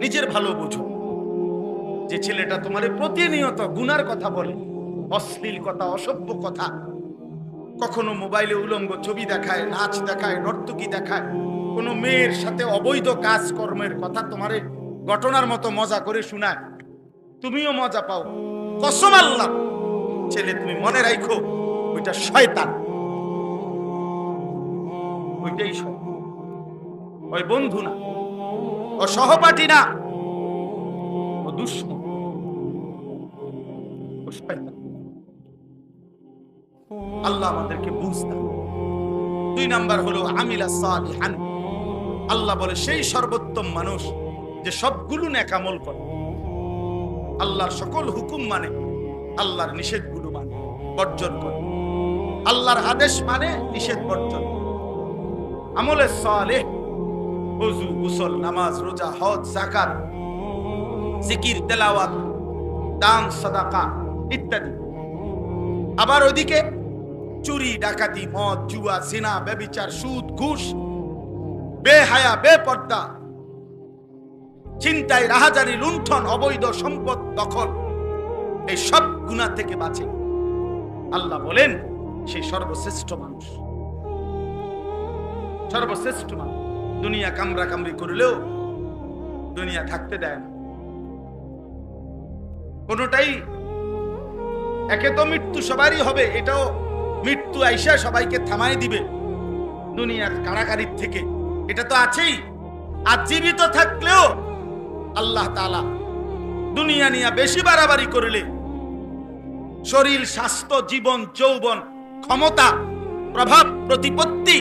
নিজের ভালো বুঝো। যে ছেলেটা তোমার প্রতিনিয়ত গুনার কথা বলে, অশ্লীল কথা, অসভ্য কথা, কখনো মোবাইলে উলঙ্গ ছবি দেখায়, নাচ দেখায়, নর্তকী দেখায়, কোনো মেয়ের সাথে অবৈধ কাজকর্মের কথা তোমারে ঘটনার মতো মজা করে শোনায়, তুমিও মজা পাও, কসম আল্লাহ ছেলে তুমি মনে রাখো ওইটা শয়তান, ওইটাই শয়তান, ওই বন্ধু না, ও সহপাঠী না, ও দুশ্মন, ও শয়তান। আল্লাহ আমাদেরকে বুঝতে। 2 নাম্বার হলো আমিলা সালিহান। আল্লাহ বলে সেই সর্বোত্তম মানুষ যে সবগুলো নেক আমল করে, আল্লাহর সকল হুকুম মানে, আল্লাহর নিষেধগুলো মানে, বর্জন করে, আল্লাহর আদেশ মানে, নিষেধ বর্জন। আমলে সালেহ ওযু, গোসল, নামাজ, রোজা, হজ, যাকাত, জিকির, তেলাওয়াত, দান, সাদাকা ইত্যাদি। আবার ওইদিকে চুরি, ডাকাতি, মদ, জুয়া, জিনা, ব্যভিচার, সুদ, ঘুষ, বেহায়া, বেপর্দা, ছিনতাই, রাহাজানি, লুণ্ঠন, অবৈধ সম্পদ দখল, এই সব গুনাহ থেকে বাঁচে। আল্লাহ বলেন সেই সর্বশ্রেষ্ঠ মানুষ, সর্বশ্রেষ্ঠ মানুষ। দুনিয়া কামরা কামড়ি করলেও দুনিয়া থাকতে দেয় না। কোনটাই, একে তো মৃত্যু সবারই হবে, এটাও মৃত্যু আইসা সবাইকে থামাই দিবে দুনিয়ার কারাগারির থেকে, এটা তো আছেই। আর জীবিত থাকলেও আল্লাহ তাআলা দুনিয়া নিয়ে বেশি বাড়াবাড়ি করলে শরীর, স্বাস্থ্য, জীবন, যৌবন, ক্ষমতা, প্রভাব, প্রতিপত্তি